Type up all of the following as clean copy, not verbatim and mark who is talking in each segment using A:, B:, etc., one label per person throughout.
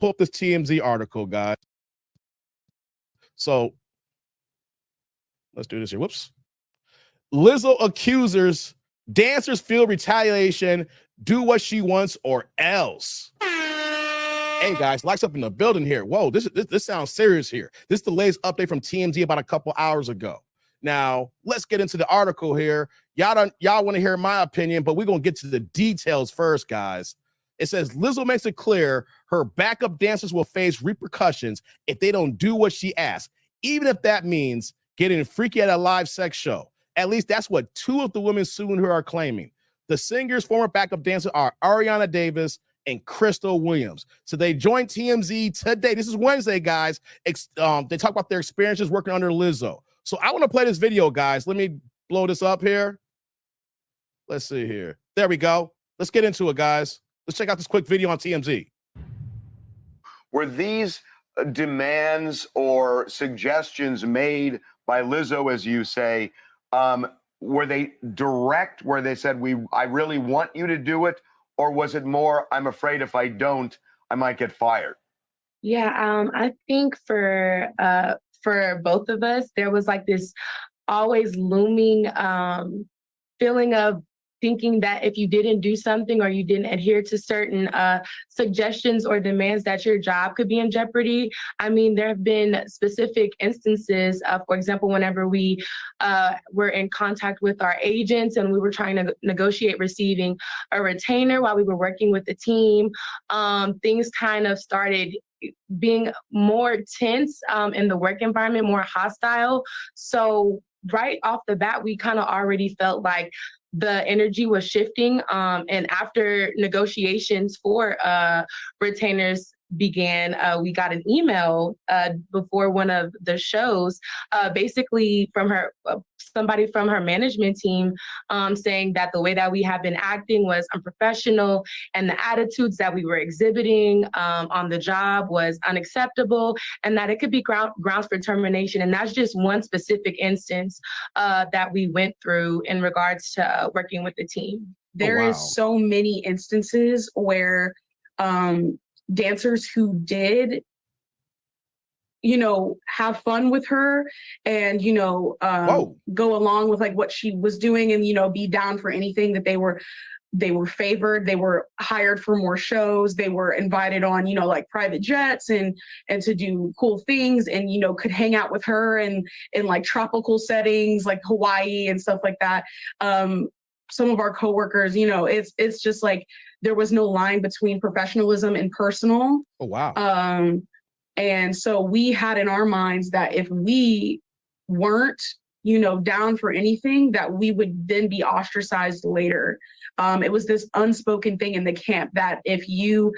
A: pull up this TMZ article, guys. So let's do this here. Whoops. Lizzo Accusers, dancers feel retaliation, do what she wants or else. Hey guys, lights up in the building here. Whoa, this sounds serious here. This is the latest update from TMZ about a couple hours ago. Now, let's get into the article here. Y'all want to hear my opinion, but we're going to get to the details first, guys. It says Lizzo makes it clear her backup dancers will face repercussions if they don't do what she asks, even if that means getting freaky at a live sex show. At least that's what two of the women suing her are claiming. The singer's former backup dancers are Ariana Davis and Crystal Williams. So they joined TMZ today. This is Wednesday, guys. They talk about their experiences working under Lizzo. So I want to play this video, guys. Let me blow this up here. Let's see here. There we go. Let's get into it, guys. Let's check out this quick video on TMZ.
B: Were these demands or suggestions made by Lizzo, as you say, were they direct, where they said, I really want you to do it? Or was it more, I'm afraid if I don't, I might get fired?
C: Yeah, I think for both of us, there was like this always looming feeling of thinking that if you didn't do something or you didn't adhere to certain suggestions or demands, that your job could be in jeopardy. I mean, there have been specific instances, for example, whenever we were in contact with our agents and we were trying to negotiate receiving a retainer while we were working with the team, things kind of started being more tense in the work environment, more hostile. So right off the bat, we kind of already felt like the energy was shifting. And after negotiations for retainers began, we got an email before one of the shows, basically from her, somebody from her management team, saying that the way that we have been acting was unprofessional and the attitudes that we were exhibiting on the job was unacceptable, and that it could be grounds for termination. And that's just one specific instance that we went through in regards to working with the team.
D: There is so many instances where dancers who did, have fun with her and, go along with like what she was doing and, be down for anything, that they were favored, they were hired for more shows, they were invited on, like private jets and to do cool things and, could hang out with her and in like tropical settings like Hawaii and stuff like that. Some of our coworkers, it's just like there was no line between professionalism and personal.
A: Oh, wow.
D: And so we had in our minds that if we weren't, down for anything, that we would then be ostracized later. It was this unspoken thing in the camp that if you...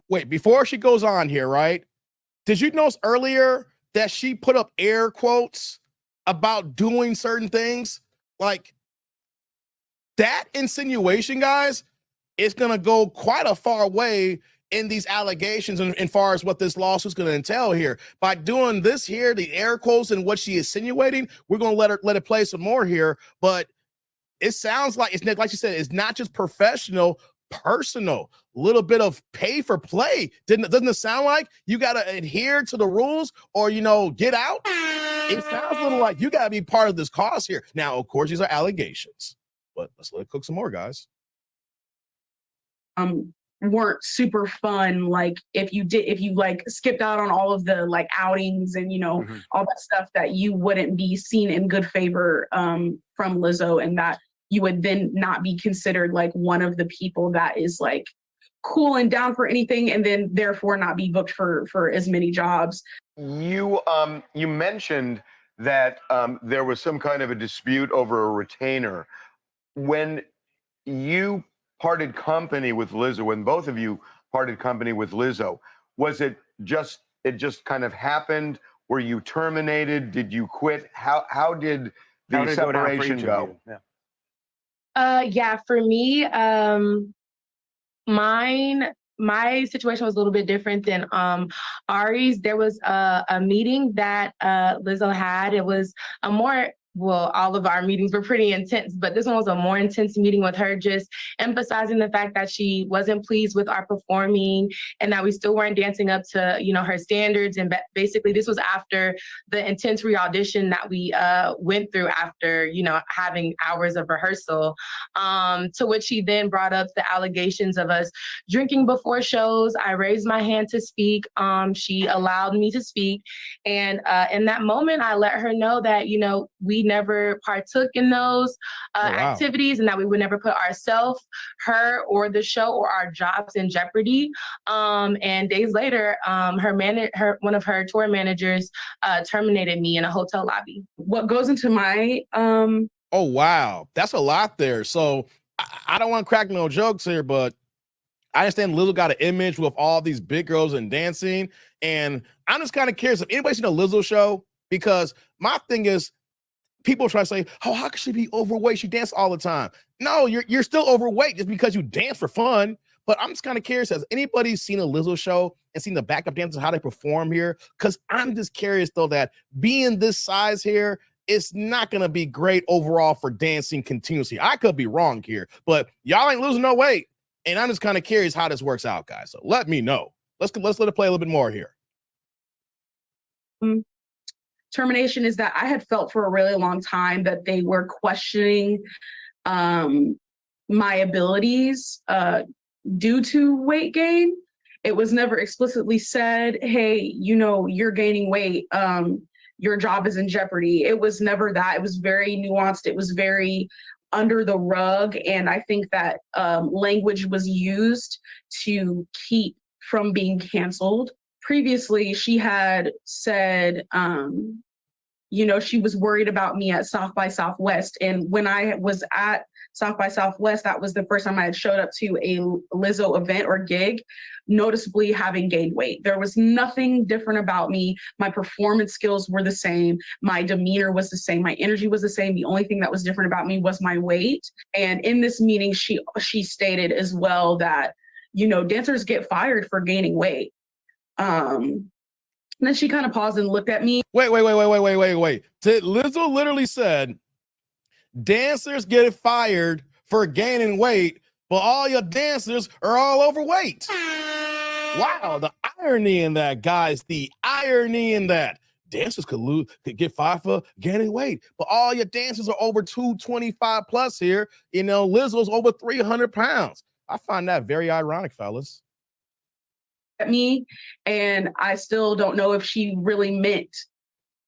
A: Wait, before she goes on here, right? Did you notice earlier that she put up air quotes about doing certain things? Like, that insinuation, guys, is going to go quite a far way in these allegations and as far as what this lawsuit's going to entail here. By doing this here, the air quotes and what she is insinuating, we're going to let it play some more here. But it sounds like, it's like you said, it's not just professional, personal, little bit of pay for play. Doesn't it sound like you got to adhere to the rules or, get out? It sounds a little like you got to be part of this cause here. Now, of course, these are allegations. But let's let it cook some more, guys.
D: Weren't super fun. Like if you like skipped out on all of the like outings and all that stuff, that you wouldn't be seen in good favor from Lizzo, and that you would then not be considered like one of the people that is like cool and down for anything, and then therefore not be booked for as many jobs.
B: You mentioned that there was some kind of a dispute over a retainer. When you parted company with Lizzo, when both of you parted company with Lizzo, was it just kind of happened? Were you terminated? Did you quit? How did the separation go?
C: Yeah, for me, my situation was a little bit different than Ari's. There was a meeting that Lizzo had. It was a more well, all of our meetings were pretty intense, but this one was a more intense meeting with her, just emphasizing the fact that she wasn't pleased with our performing and that we still weren't dancing up to, her standards. And basically, this was after the intense re-audition that we went through after, having hours of rehearsal. To which she then brought up the allegations of us drinking before shows. I raised my hand to speak. She allowed me to speak. And in that moment, I let her know that, we never partook in those activities and that we would never put ourselves, her, or the show or our jobs in jeopardy. And days later, one of her tour managers terminated me in a hotel lobby.
D: What goes into my
A: oh wow, that's a lot there. So I don't want to crack no jokes here, but I understand Lizzo got an image with all these big girls and dancing, and I'm just kind of curious if anybody's seen a Lizzo show, because my thing is, people try to say, oh, how could she be overweight? She dances all the time. No, you're still overweight just because you dance for fun. But I'm just kind of curious, has anybody seen a Lizzo show and seen the backup dancers, how they perform here? Because I'm just curious, though, that being this size here, it's not going to be great overall for dancing continuously. I could be wrong here, but y'all ain't losing no weight. And I'm just kind of curious how this works out, guys. So let me know. Let's let it play a little bit more here.
D: Termination is that I had felt for a really long time that they were questioning my abilities due to weight gain. It was never explicitly said, hey, you're gaining weight. Your job is in jeopardy. It was never that. It was very nuanced. It was very under the rug. And I think that language was used to keep from being canceled. Previously, she had said, she was worried about me at South by Southwest. And when I was at South by Southwest, that was the first time I had showed up to a Lizzo event or gig, noticeably having gained weight. There was nothing different about me. My performance skills were the same. My demeanor was the same. My energy was the same. The only thing that was different about me was my weight. And in this meeting, she stated as well that, dancers get fired for gaining weight. And then she kind of paused and looked at me.
A: Wait. Lizzo literally said, dancers get fired for gaining weight, but all your dancers are all overweight. Wow, the irony in that, guys. The irony in that. Dancers could get fired for gaining weight, but all your dancers are over 225 plus here. Lizzo's over 300 pounds. I find that very ironic, fellas.
D: At me, and I still don't know if she really meant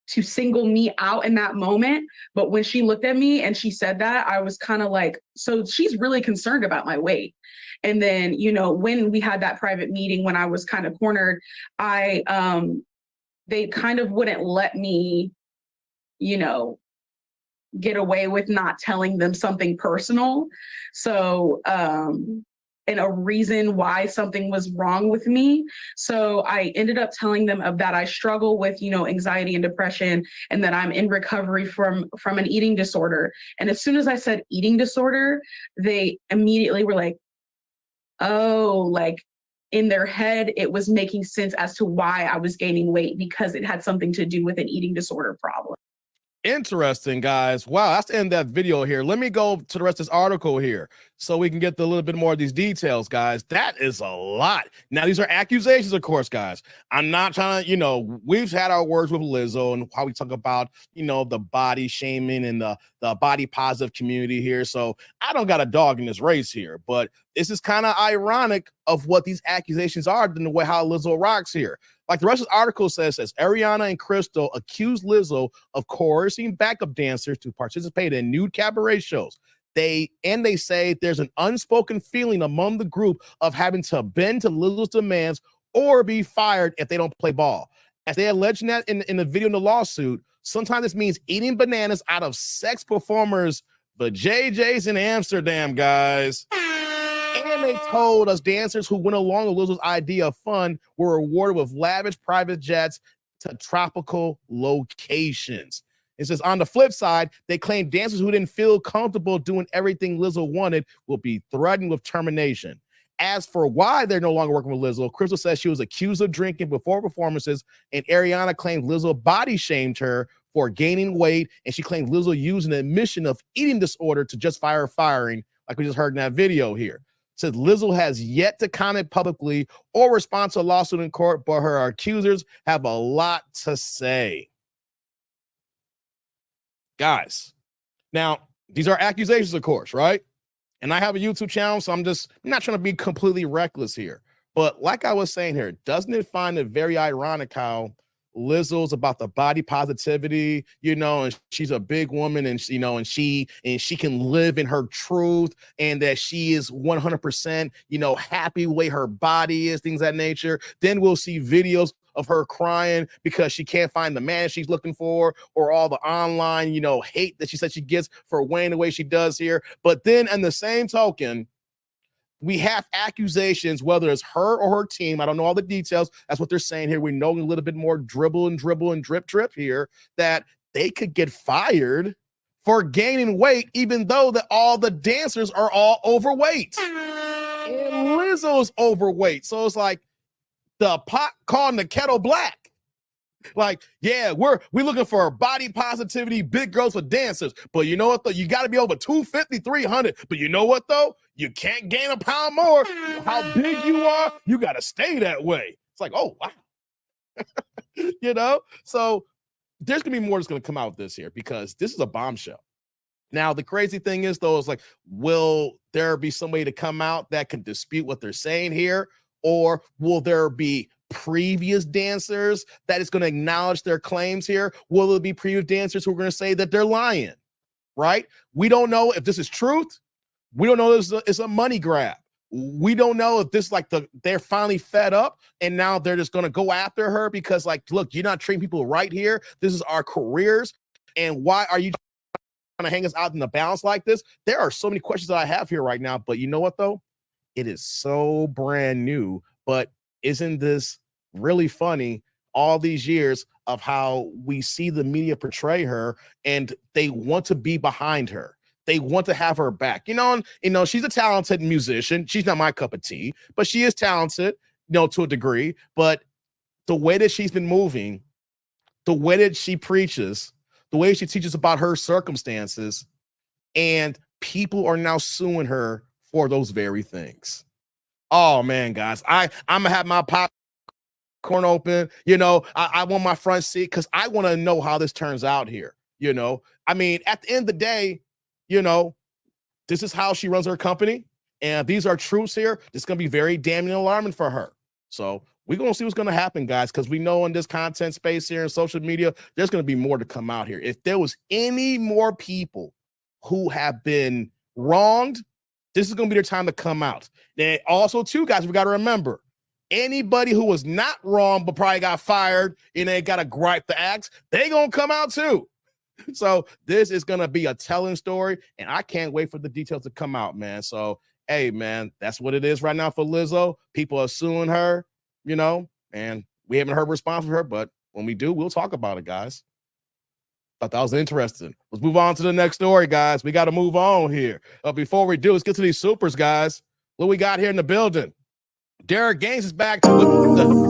D: to single me out in that moment. But when she looked at me and she said that, I was kind of like, so she's really concerned about my weight. And then, when we had that private meeting, when I was kind of cornered, they kind of wouldn't let me, get away with not telling them something personal. So, and a reason why something was wrong with me. So I ended up telling them that I struggle with, anxiety and depression, and that I'm in recovery from an eating disorder. And as soon as I said eating disorder, they immediately were like, oh, like in their head, it was making sense as to why I was gaining weight, because it had something to do with an eating disorder problem.
A: Interesting, guys. Wow, that's the end of that video here. Let me go to the rest of this article here so we can get a little bit more of these details, guys. That is a lot. Now, these are accusations, of course, guys. I'm not trying to, we've had our words with Lizzo and how we talk about, the body shaming and the body positive community here. So I don't got a dog in this race here, but this is kind of ironic of what these accusations are than the way how Lizzo rocks here. Like the rest of the article says Ariana and Crystal accused Lizzo of coercing backup dancers to participate in nude cabaret shows. They say there's an unspoken feeling among the group of having to bend to Lizzo's demands or be fired if they don't play ball. As they allege that in the video in the lawsuit, sometimes this means eating bananas out of sex performers, the JJs in Amsterdam, guys. And they told us dancers who went along with Lizzo's idea of fun were rewarded with lavish private jets to tropical locations. It says on the flip side, they claim dancers who didn't feel comfortable doing everything Lizzo wanted will be threatened with termination. As for why they're no longer working with Lizzo, Crystal says she was accused of drinking before performances, and Ariana claimed Lizzo body shamed her for gaining weight, and she claimed Lizzo used an admission of eating disorder to justify her firing, like we just heard in that video here. Said Lizzo has yet to comment publicly or respond to a lawsuit in court, but her accusers have a lot to say. Guys, now, these are accusations, of course, right? And I have a YouTube channel, so I'm not trying to be completely reckless here. But like I was saying here, doesn't it find it very ironic how Lizzo's about the body positivity, and she's a big woman, and and she can live in her truth, and that she is 100%, happy the way her body is, things of that nature. Then we'll see videos of her crying because she can't find the man she's looking for, or all the online, hate that she said she gets for weighing the way she does here. But then in the same token, we have accusations, whether it's her or her team. I don't know all the details. That's what they're saying here. We know a little bit more dribble and drip here, that they could get fired for gaining weight, even though that all the dancers are all overweight. And Lizzo's overweight. So it's like the pot calling the kettle black. Like, yeah, we're looking for body positivity, big girls for dancers. But you know what, though? You got to be over 250, 300. But you know what, though? You can't gain a pound more. How big you are, you got to stay that way. It's like, oh, wow. So there's going to be more that's going to come out of this here, because this is a bombshell. Now, the crazy thing is, though, is like, will there be somebody to come out that can dispute what they're saying here? Or will there be previous dancers that is going to acknowledge their claims here? Will it be previous dancers who are going to say that they're lying? Right? We don't know if this is truth. We don't know if it's a money grab. We don't know if this they're finally fed up and now they're just going to go after her because, like, look, you're not treating people right here. This is our careers. And why are you trying to hang us out in the balance like this? There are so many questions that I have here right now. But you know what, though? It is so brand new. But isn't this really funny, all these years of how we see the media portray her, and they want to be behind her. They want to have her back. She's a talented musician. She's not my cup of tea, but she is talented, to a degree. But the way that she's been moving, the way that she preaches, the way she teaches about her circumstances, and people are now suing her for those very things. Oh man, guys, I'm gonna have my popcorn open. I want my front seat because I want to know how this turns out here. I mean, at the end of the day, this is how she runs her company, and these are truths here. This is gonna be very damning alarming for her. So we're gonna see what's gonna happen, guys, because we know in this content space here in social media, there's gonna be more to come out here. If there was any more people who have been wronged, this is going to be their time to come out. And also, too, guys, we got to remember, anybody who was not wrong but probably got fired and they got to gripe the axe, they going to come out, too. So this is going to be a telling story, and I can't wait for the details to come out, man. So, hey, man, that's what it is right now for Lizzo. People are suing her, and we haven't heard a response from her, but when we do, we'll talk about it, guys. Thought that was interesting. Let's move on to the next story, guys. We got to move on here. Before we do, let's get to these supers, guys. What we got here in the building? Derek Gaines is back with the